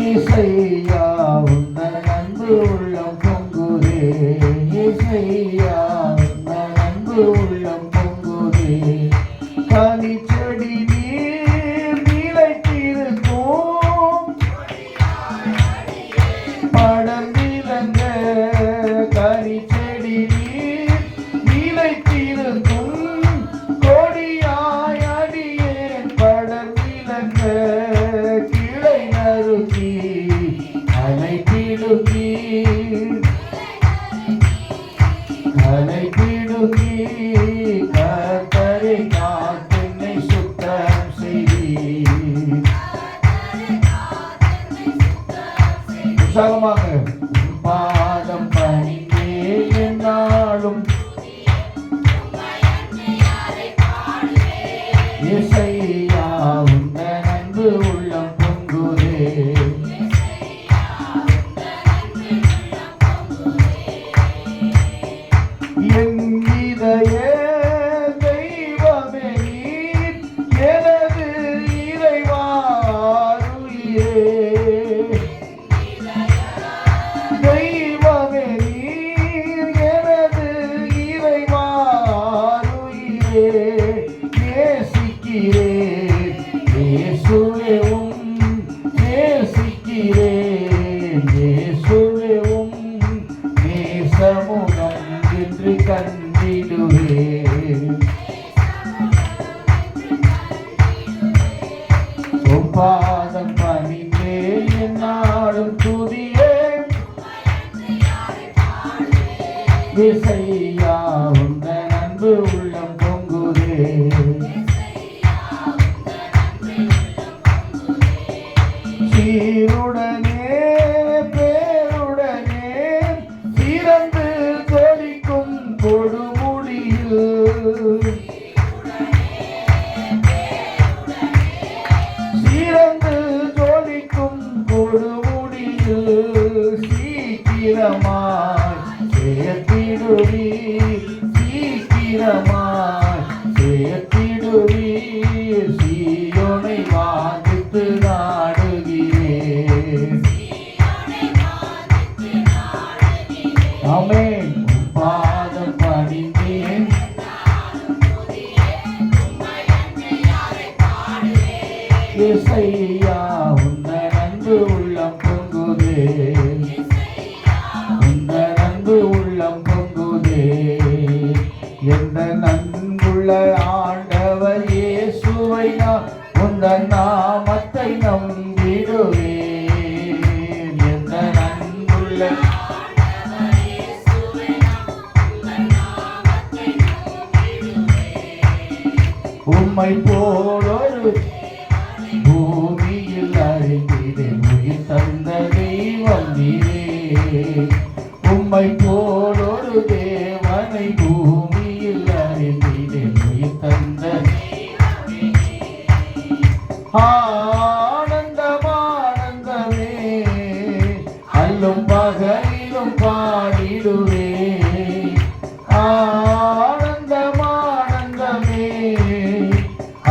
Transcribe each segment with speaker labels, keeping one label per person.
Speaker 1: இசையா உந்தன் அன்பு உள்ளம் பொங்குதே. இசையா உந்தன் அன்பு உள்ளம் பொங்குதே. கனிச்செடி நீர் நிலைத்திருக்கும் படர்ந்திலங்க. கனிச்செடி நீர் நிலைத்திருக்கும் கொடியாய் அடியேன் படர்ந்திலங்க. கிளை நறுக்கி அலை பிடுங்கி அலை பிடுங்கி கர்த்தரை காத்தென்னை சுத்தம் செய்தீர். உற்சாகமாக பாதம் பணிந்தே என்னாலும் இசையா உந்தன் அன்பு உள்ளம் பொங்குதே. என் இதய தெய்வமே நீர் எனது இறைவாருயிரே. தெய்வமே நீர் எனது இறைவாருயிரே. நேசிக்கிறேன் இயேசுவே நேசிக்கிறேன் இயேசுவே நேசமுகம் என்று கண்டிடுவேன். உம் பாதம் பணிந்தே என்னாலும் துதியேன். இசையா உந்தன் அன்பு உள்ளம் பொங்குதே. சீருடனே பேருடனே சிறந்து ஜொலிக்கும் கொடுமுடியில் சிறந்து ஜொலிக்கும் கொடுமுடியில் சீக்கிரமாய் சேர்த்திடுவி. சீக்கிரமாய் சேர்த்திடுவி. சீயோனை வாதித்து நாடுகிறேன். ஆமென். பாதம் பணிந்தேன் இசையா உந்தன் அன்பு உள்ளம் பொங்குதே. உந்தன் அன்பு உள்ளம் பொங்குதே. எந்த அன்புள்ள ஆண்டவர் இயேசுவை நான் உந்தன் நாமத்தை நம்பிடுவேன். எந்த அன்புள்ள உம்மை போலொரு பூமியில் அறிந்திடேன். உயிர் தந்த தெய்வம் நீரே. உம்மை போலொரு தேவனை பூமியில் அறிந்திடேன். உயிர் தந்த ஆனந்தம் ஆனந்தமே அல்லும் பகலிலும் பாடிடுவே. ஆனந்தம் ஆனந்தமே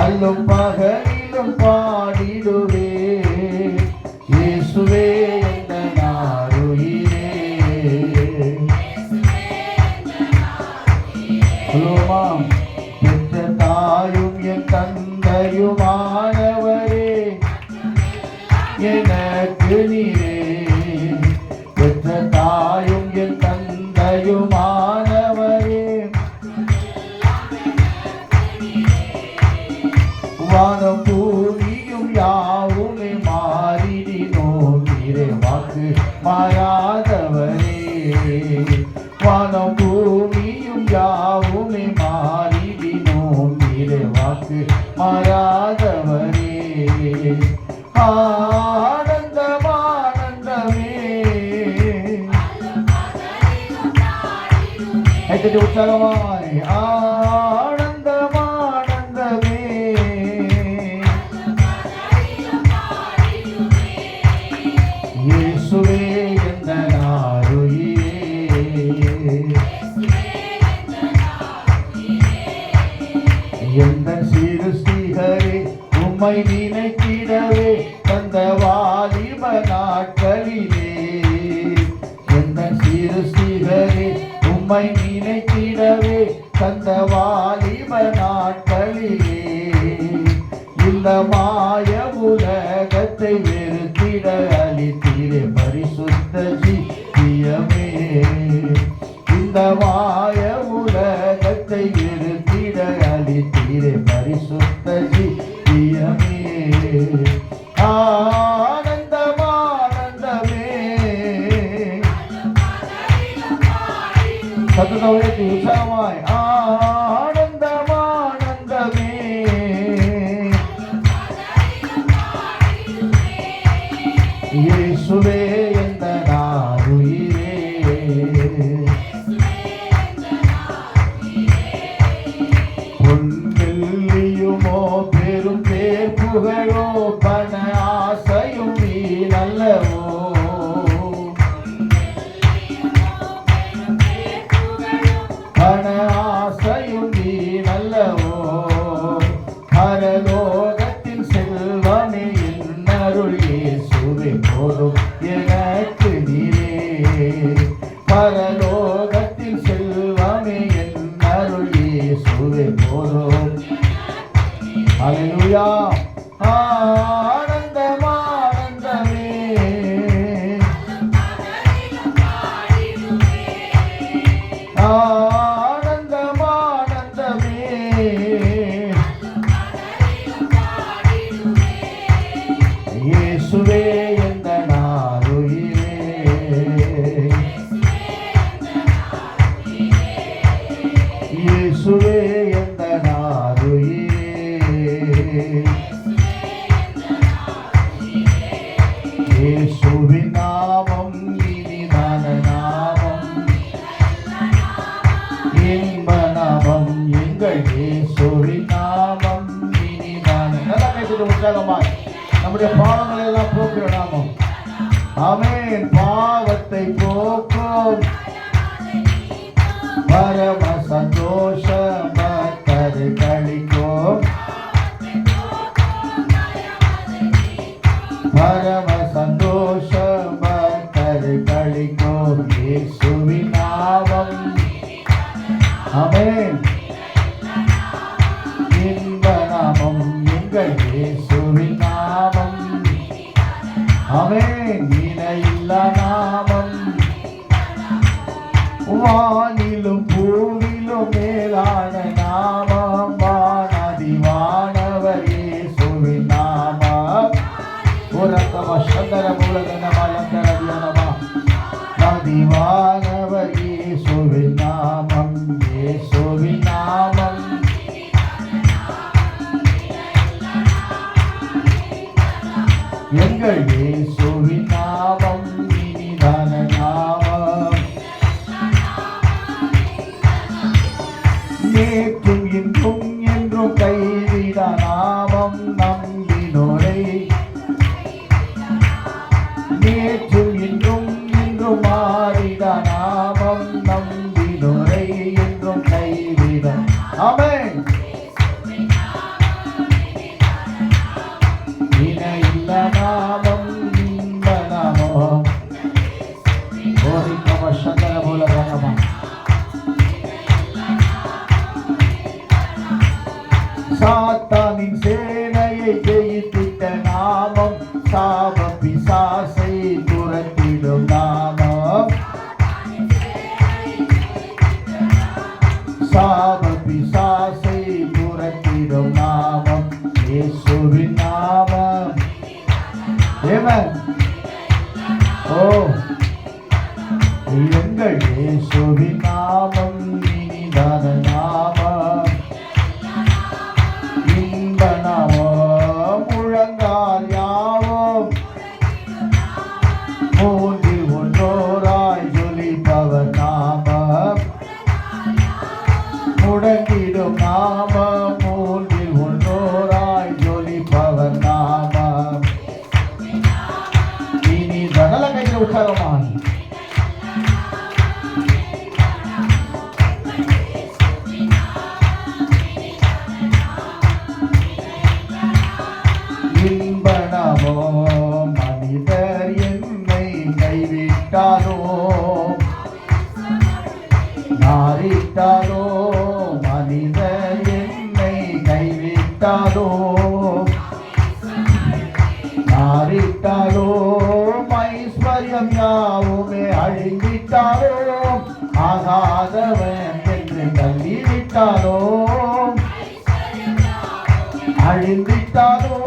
Speaker 1: அல்லும் பகலிலும் பாடிடுவே. இயேசுவே எந்தன் ஆருயிரே. சொல்லுவோமா? பெற்ற தாயும் என் தந்தையுமானவரே எனக்கு நீரே. பெற்ற தாயும் என் தந்தையுமானவரே. வானம் பூமியும் யாவுமே மாறிடினோம் நீரே. வாக்கு மாறாதவரே. வானம் பூமியும் யாவுமே மாறிடினோம் நீரே. வாக்கு மாறாதவரே. ஆனந்தம் ஆனந்தமே. உற்சாகமாய் ஆனந்தம் ஆனந்தமே. இயேசுவே எந்தன் ஆருயிரே. எந்தன் சிருஷ்டிகரே உம்மை நினைத்திடவே தந்த வாலிபனா
Speaker 2: இயேசுவே எந்த நாருயிரே, பொன்வெள்ளியுமோ பெரும் பேர் புகழோ பண ஆசையும் வீணல்லவோ, பண ஆசையும் வீணல்லவோ, பரலோகத்தின் செல்வமே என்னருள் இயேசுவே போதும் எனக்கு நீரே, பரலோகத்தின் செல்வமே என்னருள் இயேசுவே போதும். ஹல்லேலூயா. ஆனந்தம் ஆனந்தமே, ஆனந்தம் ஆனந்தமே, இயேசுவே எந்த நாருயிரே, இயேசுவே எந்த நாருயிரே, இயேசுவின் நாமம் இனிதான நாமம், இன்ப நாமம் எங்கள் இயேசுவின் நாமம் இனிதான. நல்லா கேட்குது உற்சாகமாய். நம்முடைய பாவங்களை எல்லாம் போக்குற நாமம். ஆமென். பாவத்தை போக்கும் பரம சந்தோஷம் பக்தரை கழிக்கும், பரம சந்தோஷம் பக்தரை கழிக்கும், இயேசுவின் நாமம். ஆமென். இன்ப நாமம் எங்கள் இயேசுவின் நாமம். ஆமென். இணையில்லா நாமம், வானிலும் பூவிலும் மேலான நாமம், வானதி வானவர் இயேசுவின் நாமம். உரத்தம சந்தர மூலதன மலந்தர தியானமா, நதிவானவர் இயேசுவின் நாமம், இயேசுவின் நாமம். எங்கள் இயேசுவின் நாமம் இனிதான நாமம், நேற்றும் இன்றும் என்றும் கைவிட நாமம், நம்பினோரை நேற்றும் இன்றும் என்றும் மாறிட நாமம், நம்பினோரை என்றும் கைவிட. ஆமென். இணையில்ல நாமம் இன்ப நாமம், ஓரிக்கம சந்தன மூலதனமா, சாத்தானின் சேனையை ஜெயித்திட்ட நாமம், சாப பிசாசை துரத்திடும் நாமம், சாப பிசாசை துரத்திடும் நாமம், இயேசுவின் நாமம். ஆமென். ஓ, எங்கள் இயேசுவின் நாமம் இனிதான நாமம், இன்ப நாமம். முழங்கால் யாவும் மூன்றில் ஒன்றோராய் ஜொலிப்பவர் நாமம், முடங்கிடும் நாமம், மூன்றில் ஒன்றோராய் ஜொலிப்பவர் நாமம். இனி தனல கையில் உற்சாகமான். இன்ப நாமோ, மனிதர் என்னை கைவிட்டாரோ, நாரிட்டாரோ, மனிதர் என்னை கைவிட்டாரோ, நாரிட்டாரோ, ஐஸ்வர்யம் யாவுமே அழிந்திட்டாரோ, ஆகாதவன் என்று தள்ளிவிட்டாரோ, அழிந்திட்டாரோ,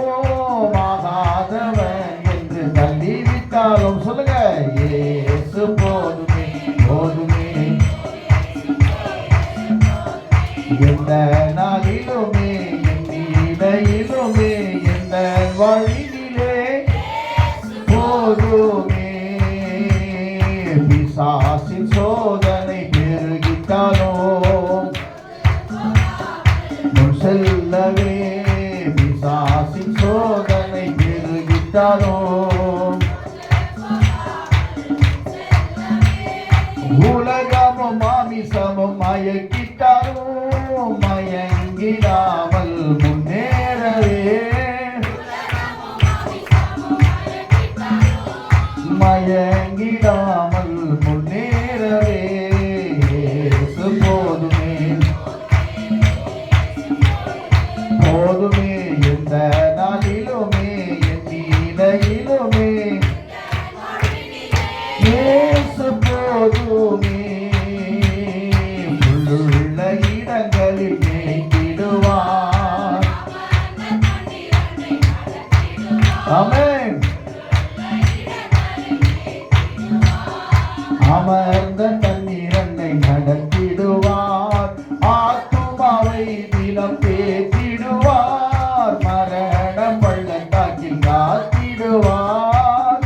Speaker 2: ஆகாதவன் என்று தள்ளிவிட்டாலும். சொல்லுங்க. இயேசு போதுமே போதுமே, எந்த நாளிலுமே என் நிலையிலுமே எந்த வழியிலே போதும். ஆவிசமும் மயக்கிட்டாலும் மயங்கிடாமல் முன்னேறவே மயங்கிடாமல் முன்னேறவே இயேசு போதுமே போதுமே எந்த நாளிலுமே என் நிலையிலுமே இயேசு போதுமே உள்ளுள்ள இடங்களில் மேய்த்திடுவார் ஆமென் அமர்ந்த தண்ணீரண்டை நடத்திடுவார் ஆத்துமாவை தினம் பேசிடுவார் மரண பள்ளத்தாக்கில் காத்திடுவார்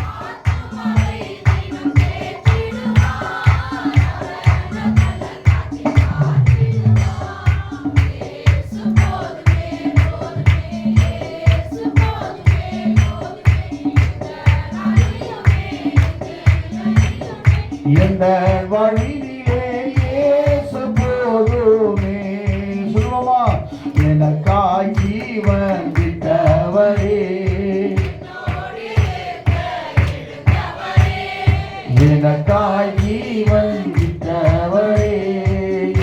Speaker 2: எந்த வழியிலே இயேசு போதுமே சொல்லுவோமா எனக்காய் ஜீவன் விட்டவரே எனக்காய் ஜீவன் விட்டவரே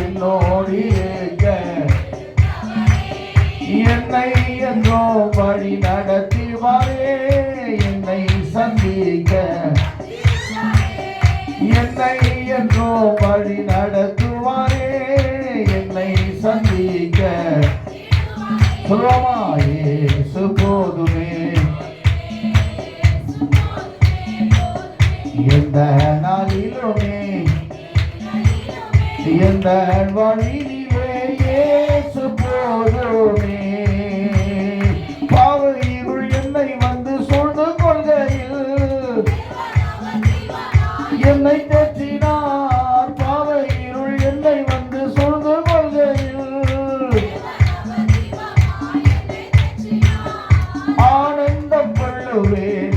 Speaker 2: என்னோடு இருக்க என்னை என்றோ வழி நடத்துவாரே என்னை சந்திக்க என்னை என்றோ வழி நடத்துவாரே என்னை சந்திக்க சொல்லுவோமா இயேசு போதுமே எந்த நாளிலுமே எந்த வழியிலே இயேசு போதுமே பாவ இருள் என்னை வந்து சூழ்ந்து கொள்கையில் என்னை தேற்றினார் பாவ இருள் என்னை வந்து சூழ்ந்து கொள்கையில் ஆனந்தம் கொள்ளுவேன்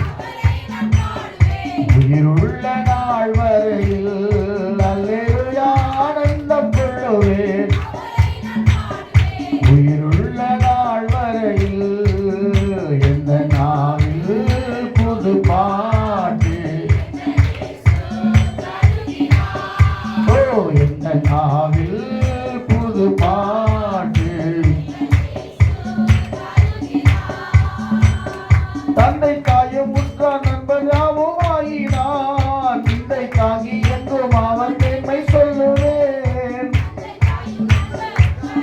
Speaker 2: உயிருள்ள நாள் வரையில் அல்லேலூயா ஆனந்தம் கொள்ளுவேன் உயிருள்ள நாள் வரையில் எந்த நாளில் புது பாட்டு எந்த நாவில் புது பாட்டு தந்தை தாயும் உற்றார் நண்பர் யாவும் ஆகினான் இந்தை தாங்கி எங்கும் அவன் மேன்மை சொல்லுவேன்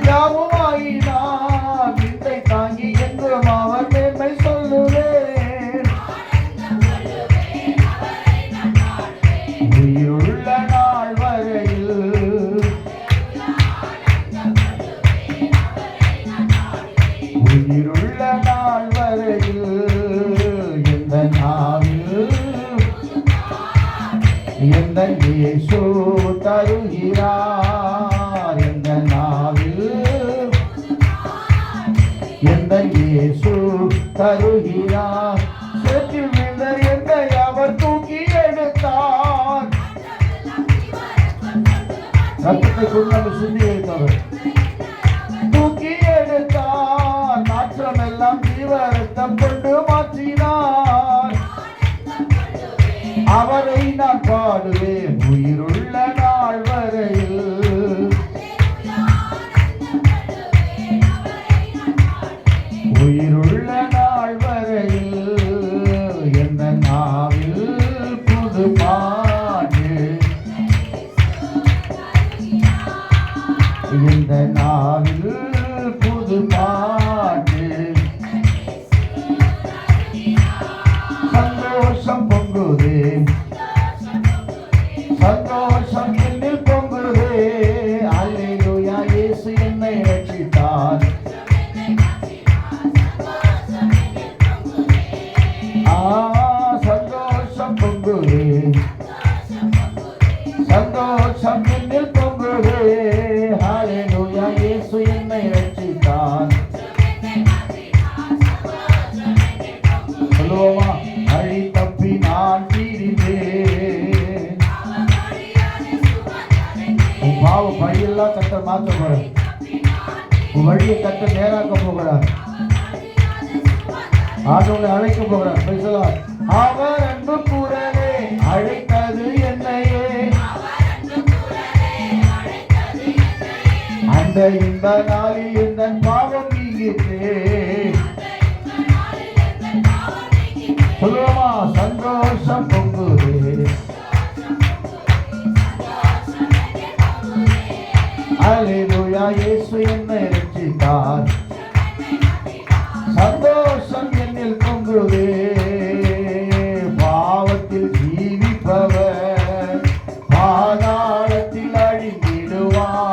Speaker 2: யாவும் ஆகினான் இந்தை தாங்கி எங்கும் அவன் மேன்மை சொல்லுவேன் உயிருள்ள நாள் வரையில் உயிருள்ள நாள் வரையில் எந்த நாவில் எந்த இயேசு தருகிறார் எந்த நாவில் எந்த இயேசு தருகிறார் சேற்றில் விழுந்த என்னை அவர் தூக்கி எடுத்தார் ரத்தத்தை கொண்டு சிந்தி வைத்தவர் தூக்கி எடுத்தார் நாற்றம் எல்லாம் ஜீவ ரத்தம் கொண்டு மாற்றினார் அவரை நான் பாடுவேன் உயிருள்ள நாள் வரையில் உயிருள்ள நாள் வரையில் எந்த நாவில் புது பாட்டு இந்த நாவில் புது பாட்டு சந்தோஷம் பொங்குது சந்தோஷம் என்னில் பொங்குது கர்த்தர் மாற்ற போறார். வழியை கர்த்தர் நேராக்க போகிறார். ஆண்டவரை அழைக்க போகிறார். பேசலாம். அவர் அன்பு குரலே அழைத்தது என்னையே, அந்த இந்த நாளில் இந்த பாவம் நீங்கிட்டே. சொல்லுவோமா? சந்தோஷம் பொங்குதே. அல்லேலூயா, இயேசு என்னை ரட்சித்தார். சந்தோஷம் என்னில் பொங்குதே. பாவத்தில் ஜீவிப்பவர் பாதாளத்தில் அழிந்திடுவார்.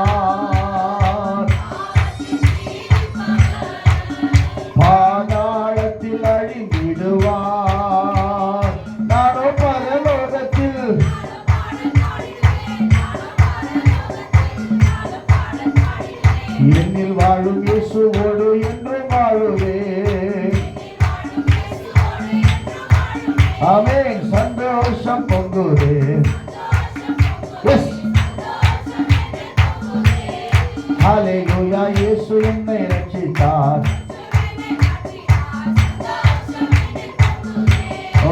Speaker 2: பாதாளத்தில் அழிந்திடுவார். நானோ பரலோகத்தில் என்னில் வாழும் இயேசுவோடு என்று வாழுவே. ஆமென். சந்தோஷம் பொங்குதே. ஹல்லேலூயா, இயேசு என்னை ரட்சித்தார்.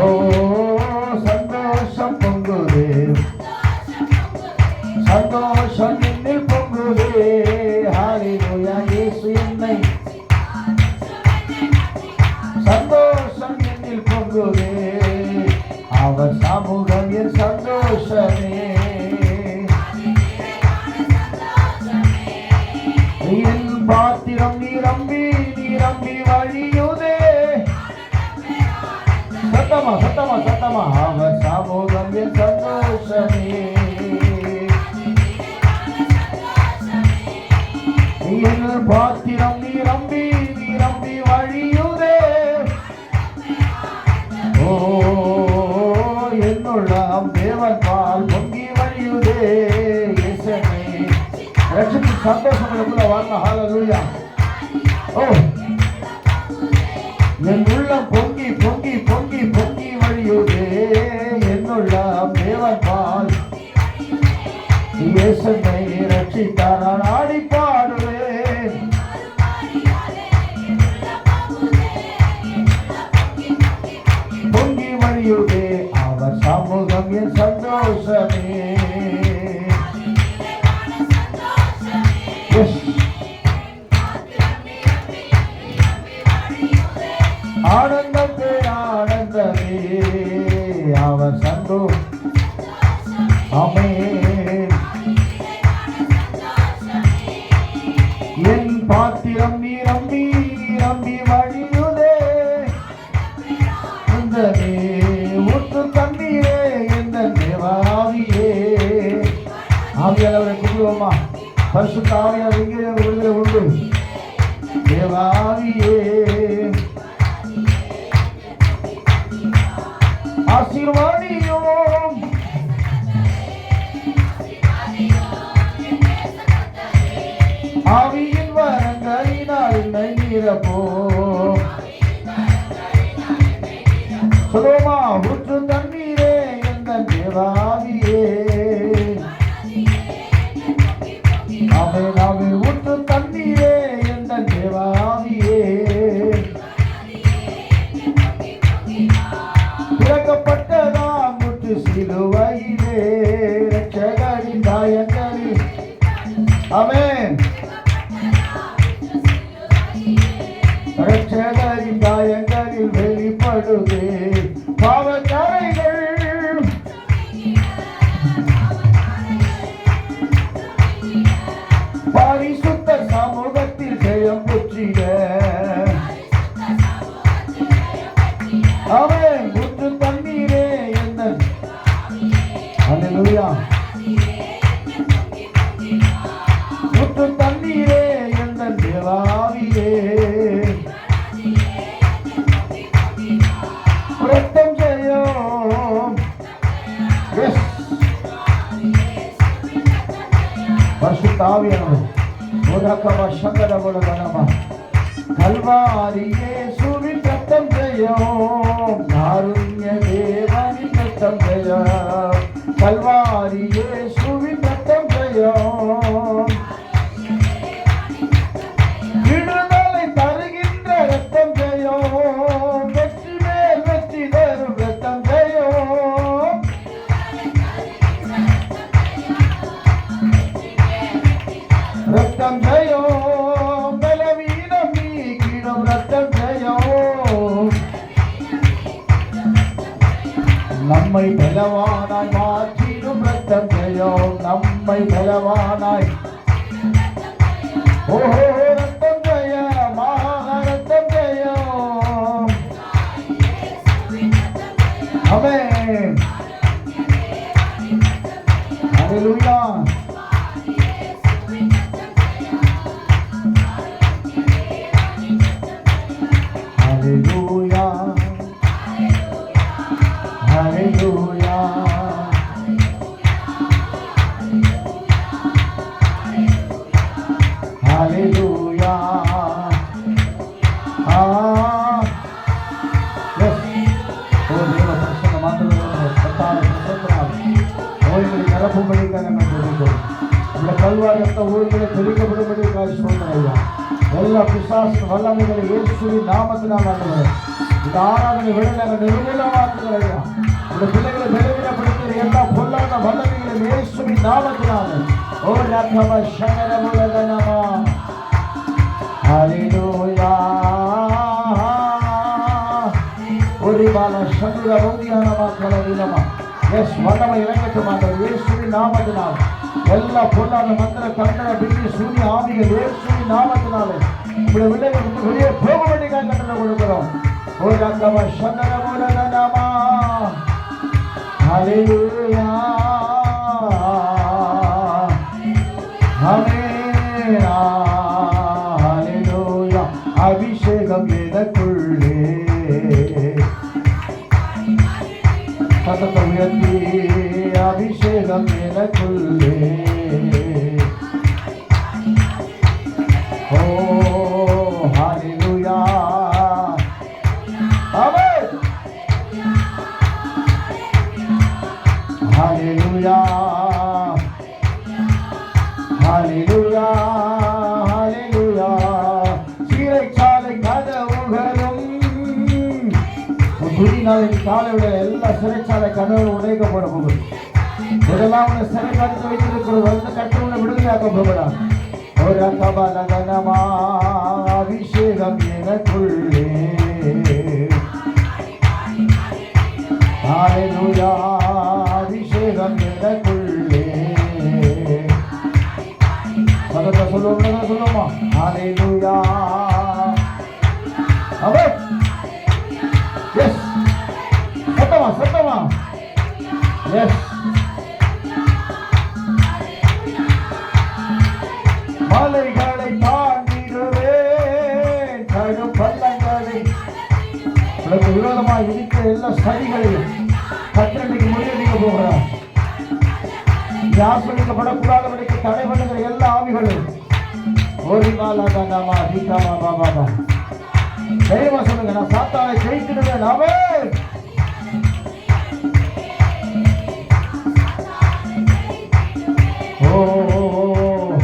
Speaker 2: ஓ சந்தோஷம் பொங்குதே. சந்தோஷம் என்னில் பொங்குதே. ஹல்லேலூயா, இயேசு என்னை சந்தோஷம் என்னில் பொங்குதே. அவர் சமூகம் என் சந்தோஷமே. என் பாத்திரம் நிரம்பி நிரம்பி வழியுதே. சத்தமா சத்தமா சத்தமா. அவர் சமூகம் என் சந்தோஷமே. என் பாத்திரம் நிரம்பி நிரம்பி வழியுதே. ஓ என்னுள்ளம் தேவன் பால் பொங்கி வழியுதே. இயேசுவே ரட்சிப்பு சந்தோஷங்களுக்குள்ள வாங்க. ஹல்லேலூயா. ஓ என் உள்ளம் பொங்கி பொங்கி பொங்கி பொங்கி வழியுதே. என்னுள்ளம் தேவன் பால் இயேசுவை ரட்சித்தார். நான் ஆடி பாடுவேன். பொங்கி வழியுதே. அவர் சமூகம் என் சந்தோஷமே. ஆனந்தமே ஆனந்தமே. அவர் சந்தோஷம். ஆமென். என் பாத்திரம் நிரம்பி நிரம்பி வழியுதே. ஊற்று தண்ணீரே எந்த தேவாவியே. ஆவியானவரை கூப்பிடுவோமா? பரிசுத்த ஆவியானவர் இங்கே விடுதலை உண்டு. தேவாவியே ஆசீர்வாதியோம். ஆவியின் வரங்களினால் என்னை நிரப்போம். சொல்லுவோமா? ஊற்று தண்ணீரே எந்த தேவாவியே. ஆமென் ஆமென். ஊற்று தண்ணீரே எந்த தேவாவியே. திறக்கப்பட்டதாம் முற்று சிலுவையிலே இரட்சகரின் காயங்களில். ஆமென். இரட்சகரின் காயங்களில் வெளிப்படுதே பாவக்கரைகள். பரிசுத்த சமூகத்தில் ஜெயம் பெற்றிட. ஆமென். ஊற்று தண்ணீரே என்ன. அல்லேலூயா. ஊற்று தண்ணீரே எந்த தேவாவியே. ரத்தம் ஜெயம். பரிசுத்த ஆவியானவர் ஓதக்கமா சங்கடபல கனமா. கல்வாரி இயேசுவின் ரத்தம் ஜெயம். காருண்ய தேவனின் ரத்தம் ஜெயம். கல்வாரி இயேசுவின் ரத்தம் ஜெயம். நம்மை பலவானாய் மாற்றிடும் ரத்தம் ஜெயம். நம்மை பலவானாய் ஓஹோ ரத்தம் ஜெயம். ரத்தம் ஜெயம். ஆமென். ஹalleluya. ஹalleluya. ஹalleluya. ஹalleluya. கல்வாரத்த ஊர்களை தெளிக்கப்படும்படி சொல்லுங்க. எல்லா பிசாசு வல்லமைகளை இயேசுவின் நாமத்தினால் ஆண்டவரே இந்த ஆராதனை விடலை நிர்மூலமாக்குகிறேன். இந்த பிள்ளைகளை பலவீனப்படுத்துகிற எல்லா பொல்லாத வல்லமைகளை இயேசுவின் நாமத்தினால் ஓ ரத்தம சங்கரமுலகனமா. ஹalleluya. ஒரிபால சதுர ரோதியானமா கலவிலமா. எஸ் வல்லமை இறங்கட்டும் ஆண்டவரே இயேசுவின் நாமத்தினால். எல்லா பொல்லாத மந்திர தந்திர பின்னி சூரிய ஆவிகள் இயேசுவின் நாமத்தினாலே உங்களுடைய விளைவை வெளியே போகும்படி கட்டளை கொடுக்கிறோம். ஓ ரத்தம சங்கரமுலகனமா. ஹalleluya. ஆமென். ஹalleluya. அபிஷேகம் எனக்குள்ளே சத்தத்தை உயர்த்தி அபிஷேகம் எனக்குள்ளே. ஓ ஹalleluya. ஆமென். ஹalleluya. ஹalleluya. ஹalleluya. சிறைச்சாலை கதவுகளும் துதினாலின் காலையோட எல்லா சிறைச்சாலை கதவுகளும் உடைக்கப்பட போகுது. இதெல்லாம் உன்னை சிறைப்படுத்தி வைத்திருக்கிறது அந்த கட்டளை விடுதலையாக்க போகிறா. ஒரு அகபலகனமா அபிஷேகம் எனக்குள்ளே. ஹalleluya. அபிஷேகம் எனக்குள்ளே. சத்தத்தை சொல்லுவோமா? ஹalleluya. ஆமென். எஸ் சத்தமா எஸ். மலைகளை தாண்டிடுவேன் கடும் பள்ளங்களை. உனக்கு விரோதமாக இருக்கிற எல்லா சதிகளையும் கத்திரமைக்கு முறியடிக்க போகிறார். ஆசிரியப்படக்கூடாதவனுக்கு தடை பண்ணுகிற எல்லா ஆவிகளும் ஒரு நாளாக பாபா தைரியமா சொல்லுங்க. நான் சாத்தானை ஜெயிச்சிடுவேன். ஆமென். ஓ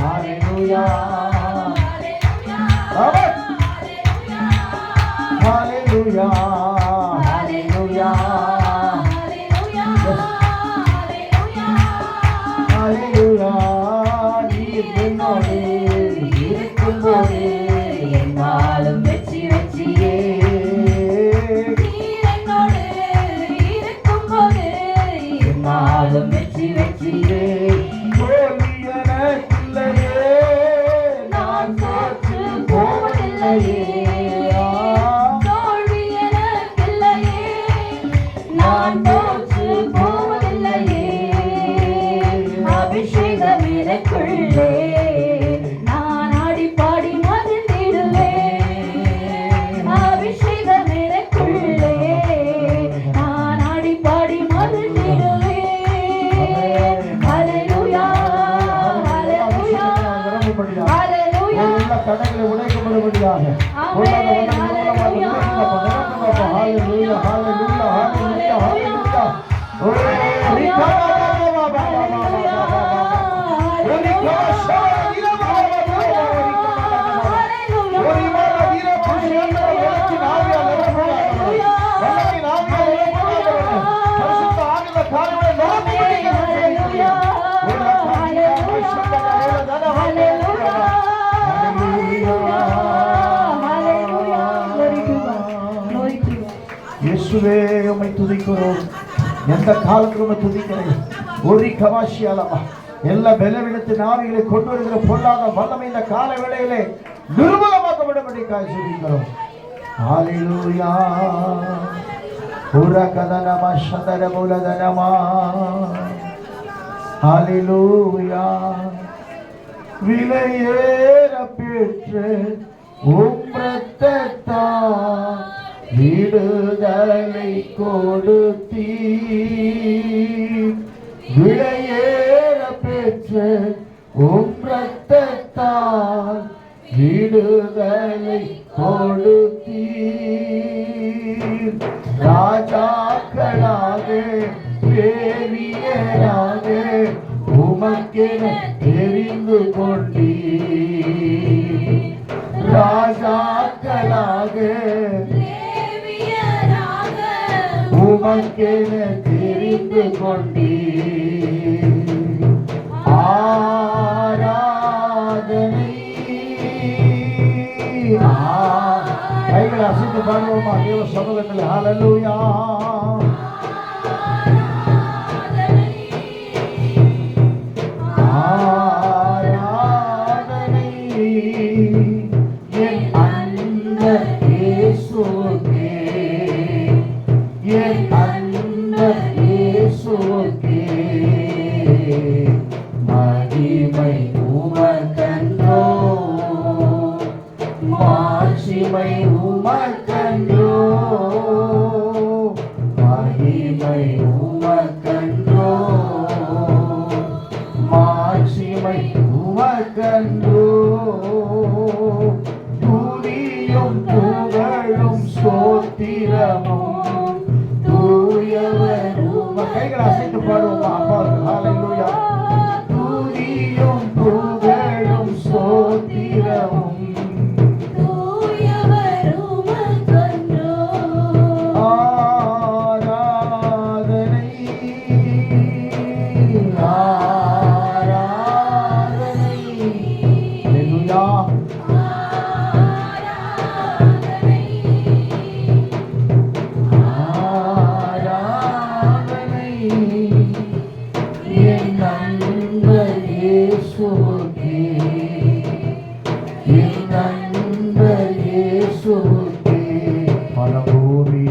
Speaker 2: ஹalleluya. ஆமென். ஹalleluya. ஹalleluya. ஹalleluya. நீ என்னோடு இருக்கும்போது என்னாலும் வெற்றி வெற்றியே. என்னோடு இருக்கும்போது என்னாலும் வெற்றி வெற்றியே. தோல்வி எனக்கில்லையே நான் தோற்று போவதில்லையே. தோல்வி எனக்கில்லையே நான் தோற்று போவதில்லையே. அபிஷேகம் எனக்குள்ளே நான் ஆடி பாடி மகிழ்ந்திடுவேன். அபிஷேகம் எனக்குள்ளே நான் ஆடி பாடி மகிழ்ந்திடுவேன். ஹalleluya. ஹalleluya. ஹalleluya. எல்லா தடைகளை உடைக்கப்படும்படியாக ஹalleluya. ஹalleluya. ஹalleluya. ஹalleluya. ஓ இயேசுவே உம்மை துதிக்கிறோம். எந்த காலத்திலும் துதிக்கிறேன். ஒரு கவாசியாலமா எல்லா பலவீனத்தின் ஆவிகளை கொண்டு வருகிற பொல்லாத வல்லமை இந்த கால வேளையிலே நிர்மூலமாக்கப்படபடி காய்ச்சிருக்கிறோம். ஹalleluya. உரகதனமா சதரமுலதனமா. ஹalleluya. விலையேற பெற்ற உம் இரத்தத்தால் விடுதலை கொடுத்தீர். விலையேற பெற்ற உம் இரத்தத்தால் விடுதலை கொடுத்தீர். ராஜாக்களாக பெரியராக உமக்கென தெரிந்து கொண்டீர். ராஜாக்களாக உமக்கென தெரிந்து கொண்டீர். ஆராதனை கைகளை அசைத்து பாடுவோமா தேவ சமூகத்தில். ஹalleluya. ஆராதனை என் அன்ப இயேசுவுக்கே, என் அன்ப இயேசுவுக்கே. மகிமை உமக்கன்றோ, மாட்சிமை உமக்கன்றோ. மகிமை உமக்கன்றோ, மாட்சிமை உமக்கன்றோ. துதியும் புகழும் ஸ்தோத்திரமும் தூயவர் உம. கைகளை அசைத்து பாடுவோமா அப்பா. ஹalleluya. துதியும் புகழும் ஸ்தோத்திரமும் தூயவர் உமக்கன்றோ. ஆராதனை ஆராதனை. ஹalleluya. ஆராதனை என் நண்பர் இயேசுவுக்கே, என் நண்பர் இயேசுவுக்கே. பலபூமி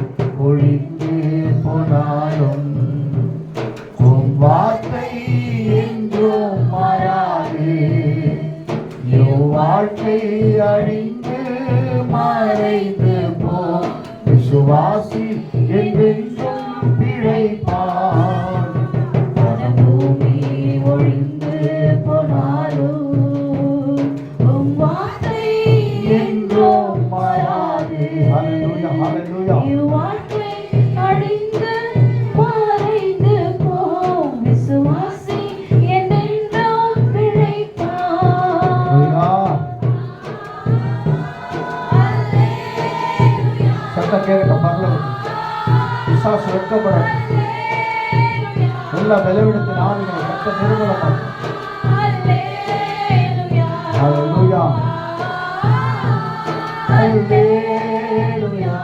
Speaker 2: ஒழிந்து போனாலும் உம் வார்த்தை என்றும் மாறாது. என் வாழ்க்கை அழிந்து மறைந்து போ, விசுவாசி என்றென்றும் பிழைப்பான். பலபூமி ஒழிந்து போனாலும் உம் வார்த்தை என்றும் மாறாது. ஹalleluya. ஹalleluya.
Speaker 3: என் வாழ்க்கை அழிந்து மறைந்து போம், விசுவாசி என்றென்றும் பிழைப்பான்.
Speaker 2: சத்தம் கேட்க பரலோகம். பிசாசு வெட்கப்படட்டும். எல்லா பலவீனத்தின் ஆவிகளை கத்த நிர்மூலமாக்கும். ஹalleluya. ஹalleluya.